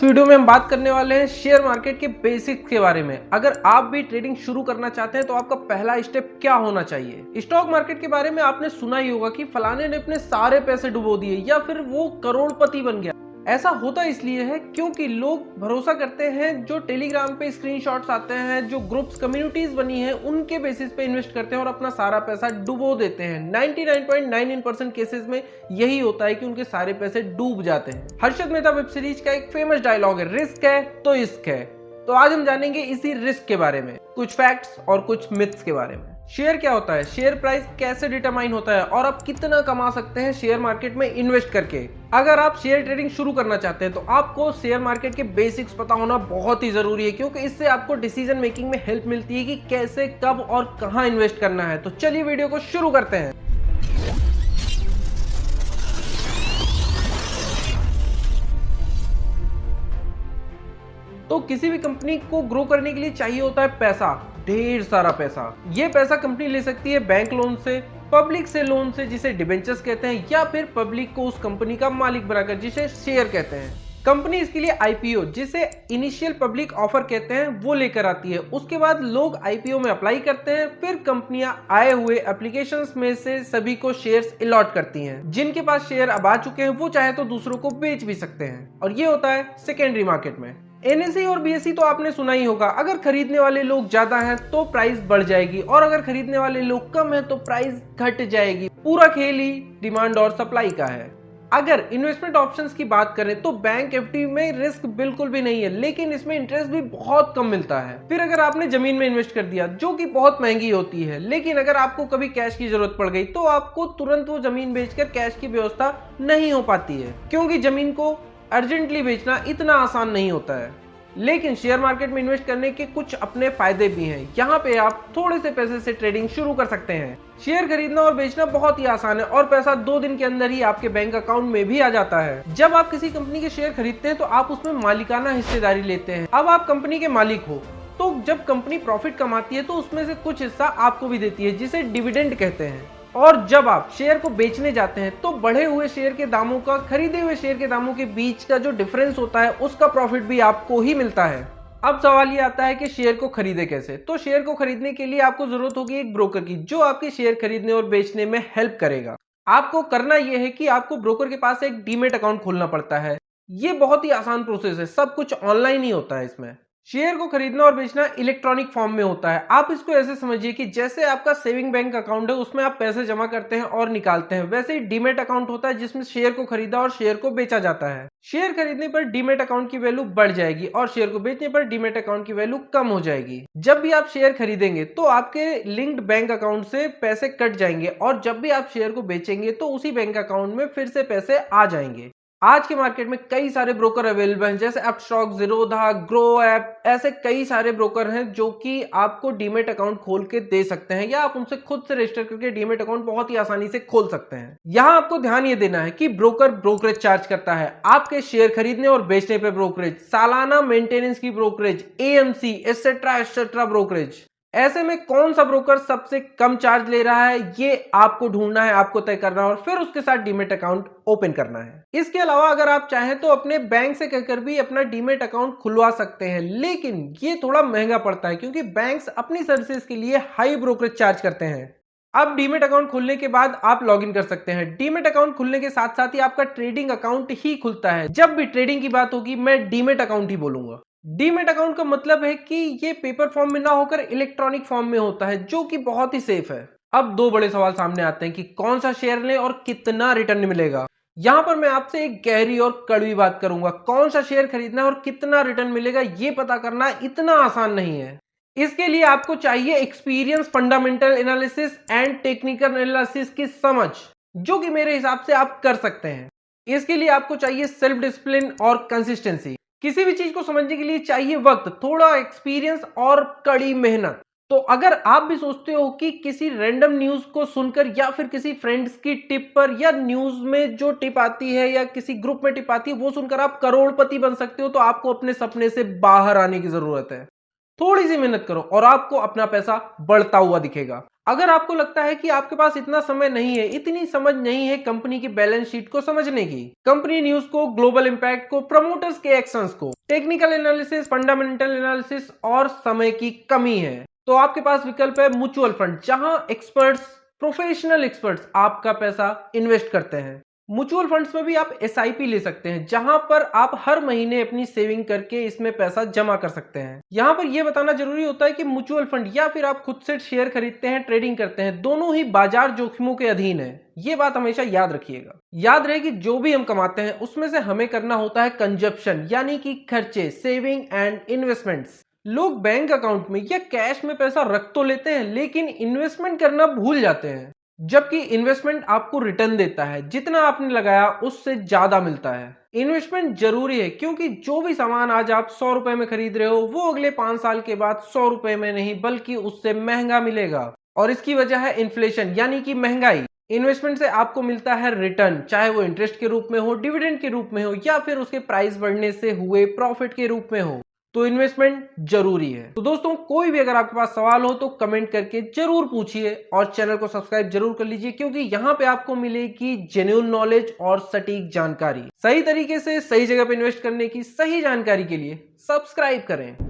इस वीडियो में हम बात करने वाले हैं शेयर मार्केट के बेसिक्स के बारे में। अगर आप भी ट्रेडिंग शुरू करना चाहते हैं तो आपका पहला स्टेप क्या होना चाहिए। स्टॉक मार्केट के बारे में आपने सुना ही होगा कि फलाने ने अपने सारे पैसे डुबो दिए या फिर वो करोड़पति बन गया। ऐसा होता इसलिए है क्योंकि लोग भरोसा करते हैं जो टेलीग्राम पे स्क्रीनशॉट्स आते हैं, जो ग्रुप्स कम्युनिटीज बनी है उनके बेसिस पे इन्वेस्ट करते हैं और अपना सारा पैसा डुबो देते हैं। 99.99% केसेस में यही होता है कि उनके सारे पैसे डूब जाते हैं। हर्षद मेहता वेब सीरीज का एक फेमस डायलॉग है, रिस्क है तो इश्क है। तो आज हम जानेंगे इसी रिस्क के बारे में, कुछ फैक्ट्स और कुछ मिथ्स के बारे में। शेयर क्या होता है, शेयर प्राइस कैसे डिटरमाइन होता है और आप कितना कमा सकते हैं शेयर मार्केट में इन्वेस्ट करके। अगर आप शेयर ट्रेडिंग शुरू करना चाहते हैं तो आपको शेयर मार्केट के बेसिक्स पता होना बहुत ही जरूरी है, क्योंकि इससे आपको डिसीजन मेकिंग में हेल्प मिलती है कि कैसे, कब और कहां इन्वेस्ट करना है। तो चलिए वीडियो को शुरू करते हैं। तो किसी भी कंपनी को ग्रो करने के लिए चाहिए होता है पैसा, ढेर सारा पैसा। ये पैसा कंपनी ले सकती है बैंक लोन से, पब्लिक से लोन से जिसे डिबेंचर्स कहते हैं, या फिर पब्लिक को उस कंपनी का मालिक बनाकर जिसे शेयर कहते हैं। कंपनी इसके लिए आईपीओ जिसे इनिशियल पब्लिक ऑफर कहते हैं वो लेकर आती है। उसके बाद लोग आईपीओ में अप्लाई करते हैं, फिर कंपनियां आए हुए एप्लीकेशंस में से सभी को शेयर्स अलॉट करती हैं। जिनके पास शेयर अब आ चुके हैं वो चाहे तो दूसरों को बेच भी सकते हैं, और ये होता है सेकेंडरी मार्केट में। एनएसई और बीएसई तो आपने सुना ही होगा। अगर खरीदने वाले लोग ज्यादा हैं तो प्राइस बढ़ जाएगी, और अगर खरीदने वाले लोग कम हैं तो प्राइस घट जाएगी। पूरा खेल ही डिमांड और सप्लाई का है। अगर इन्वेस्टमेंट ऑप्शंस की बात करें तो बैंक एफडी में रिस्क बिल्कुल भी नहीं है, लेकिन इसमें इंटरेस्ट भी बहुत कम मिलता है। फिर अगर आपने जमीन में इन्वेस्ट कर दिया जो कि बहुत महंगी होती है, लेकिन अगर आपको कभी कैश की जरूरत पड़ गई तो आपको तुरंत वो जमीन बेचकर कैश की व्यवस्था नहीं हो पाती है, क्योंकि जमीन को अर्जेंटली बेचना इतना आसान नहीं होता है। लेकिन शेयर मार्केट में इन्वेस्ट करने के कुछ अपने फायदे भी हैं। यहाँ पे आप थोड़े से पैसे से ट्रेडिंग शुरू कर सकते हैं। शेयर खरीदना और बेचना बहुत ही आसान है और पैसा 2 दिन के अंदर ही आपके बैंक अकाउंट में भी आ जाता है। जब आप किसी कंपनी के शेयर खरीदते हैं तो आप उसमें मालिकाना हिस्सेदारी लेते हैं। अब आप कंपनी के मालिक हो, तो जब कंपनी प्रॉफिट कमाती है तो उसमें से कुछ हिस्सा आपको भी देती है, जिसे डिविडेंड कहते हैं। और जब आप शेयर को बेचने जाते हैं तो बढ़े हुए शेयर के दामों का खरीदे हुए शेयर के दामों के बीच का जो डिफरेंस होता है उसका प्रॉफिट भी आपको ही मिलता है। अब सवाल ये आता है कि शेयर को खरीदे कैसे। तो शेयर को खरीदने के लिए आपको जरूरत होगी एक ब्रोकर की, जो आपके शेयर खरीदने और बेचने में हेल्प करेगा। आपको करना यह है कि आपको ब्रोकर के पास एक डीमेट अकाउंट खोलना पड़ता है। ये बहुत ही आसान प्रोसेस है, सब कुछ ऑनलाइन ही होता है। इसमें शेयर को खरीदना और बेचना इलेक्ट्रॉनिक फॉर्म में होता है। आप इसको ऐसे समझिए कि जैसे आपका सेविंग बैंक अकाउंट है, उसमें आप पैसे जमा करते हैं और निकालते हैं, वैसे ही डीमेट अकाउंट होता है जिसमें शेयर को खरीदा और शेयर को बेचा जाता है। शेयर खरीदने पर डीमेट अकाउंट की वैल्यू बढ़ जाएगी और शेयर को बेचने पर डीमेट अकाउंट की वैल्यू कम हो जाएगी। जब भी आप शेयर खरीदेंगे तो आपके लिंक्ड बैंक अकाउंट से पैसे कट जाएंगे, और जब भी आप शेयर को बेचेंगे तो उसी बैंक अकाउंट में फिर से पैसे आ जाएंगे। आज के मार्केट में कई सारे ब्रोकर अवेलेबल हैं, जैसे अपस्टॉक, ज़ीरोधा, ग्रो ऐप। ऐसे कई सारे ब्रोकर हैं जो कि आपको डीमेट अकाउंट खोल के दे सकते हैं, या आप उनसे खुद से रजिस्टर करके डीमेट अकाउंट बहुत ही आसानी से खोल सकते हैं। यहाँ आपको ध्यान ये देना है कि ब्रोकर ब्रोकरेज चार्ज करता है। आपके शेयर खरीदने और बेचने पे ब्रोकरेज, सालाना मेंटेनेंस की ब्रोकरेज, एएमसी एटसेट्रा ब्रोकरेज। ऐसे में कौन सा ब्रोकर सबसे कम चार्ज ले रहा है ये आपको ढूंढना है, आपको तय करना है, और फिर उसके साथ डीमेट अकाउंट ओपन करना है। इसके अलावा अगर आप चाहें तो अपने बैंक से कहकर भी अपना डीमेट अकाउंट खुलवा सकते हैं, लेकिन ये थोड़ा महंगा पड़ता है क्योंकि बैंक्स अपनी सर्विसेज के लिए हाई ब्रोकरेज चार्ज करते हैं। अब डीमेट अकाउंट खुलने के बाद आप लॉगिन कर सकते हैं। डीमेट अकाउंट खुलने के साथ साथ ही आपका ट्रेडिंग अकाउंट ही खुलता है। जब भी ट्रेडिंग की बात होगी मैं डीमेट अकाउंट ही बोलूंगा। डीमेट अकाउंट का मतलब है कि ये पेपर फॉर्म में ना होकर इलेक्ट्रॉनिक फॉर्म में होता है, जो कि बहुत ही सेफ है। अब 2 बड़े सवाल सामने आते हैं कि कौन सा शेयर लें और कितना रिटर्न मिलेगा। यहां पर मैं आपसे एक गहरी और कड़वी बात करूंगा। कौन सा शेयर खरीदना है और कितना रिटर्न मिलेगा ये पता करना इतना आसान नहीं है। इसके लिए आपको चाहिए experience, fundamental analysis and technical analysis की समझ, जो कि मेरे हिसाब से आप कर सकते हैं। इसके लिए आपको चाहिए सेल्फ डिसिप्लिन और कंसिस्टेंसी। किसी भी चीज को समझने के लिए चाहिए वक्त, थोड़ा एक्सपीरियंस और कड़ी मेहनत। तो अगर आप भी सोचते हो कि किसी रैंडम न्यूज को सुनकर या फिर किसी फ्रेंड्स की टिप पर, या न्यूज में जो टिप आती है या किसी ग्रुप में टिप आती है वो सुनकर आप करोड़पति बन सकते हो, तो आपको अपने सपने से बाहर आने की जरूरत है। थोड़ी सी मेहनत करो और आपको अपना पैसा बढ़ता हुआ दिखेगा। अगर आपको लगता है कि आपके पास इतना समय नहीं है, इतनी समझ नहीं है कंपनी की बैलेंस शीट को समझने की, कंपनी न्यूज को, ग्लोबल इंपैक्ट को, प्रमोटर्स के एक्शंस को, टेक्निकल एनालिसिस, फंडामेंटल एनालिसिस और समय की कमी है, तो आपके पास विकल्प है म्यूचुअल फंड, जहां एक्सपर्ट्स, प्रोफेशनल एक्सपर्ट्स आपका पैसा इन्वेस्ट करते हैं। म्यूचुअल फंड्स में भी आप एसआईपी ले सकते हैं, जहां पर आप हर महीने अपनी सेविंग करके इसमें पैसा जमा कर सकते हैं। यहां पर यह बताना जरूरी होता है कि म्यूचुअल फंड या फिर आप खुद से शेयर खरीदते हैं, ट्रेडिंग करते हैं, दोनों ही बाजार जोखिमों के अधीन है। ये बात हमेशा याद रखिएगा। याद रहे कि जो भी हम कमाते हैं उसमें से हमें करना होता है कंजप्शन, यानी कि खर्चे, सेविंग एंड इन्वेस्टमेंट्स। लोग बैंक अकाउंट में या कैश में पैसा रख तो लेते हैं, लेकिन इन्वेस्टमेंट करना भूल जाते हैं। जबकि इन्वेस्टमेंट आपको रिटर्न देता है, जितना आपने लगाया उससे ज्यादा मिलता है। इन्वेस्टमेंट जरूरी है, क्योंकि जो भी सामान आज आप 100 रुपए में खरीद रहे हो, वो अगले 5 साल के बाद 100 रुपए में नहीं बल्कि उससे महंगा मिलेगा। और इसकी वजह है इन्फ्लेशन, यानी कि महंगाई। इन्वेस्टमेंट से आपको मिलता है रिटर्न, चाहे वो इंटरेस्ट के रूप में हो, डिविडेंड के रूप में हो, या फिर उसके प्राइस बढ़ने से हुए प्रॉफिट के रूप में हो। तो इन्वेस्टमेंट जरूरी है। तो दोस्तों, कोई भी अगर आपके पास सवाल हो तो कमेंट करके जरूर पूछिए और चैनल को सब्सक्राइब जरूर कर लीजिए, क्योंकि यहाँ पे आपको मिलेगी जेन्युइन नॉलेज और सटीक जानकारी। सही तरीके से सही जगह पे इन्वेस्ट करने की सही जानकारी के लिए सब्सक्राइब करें।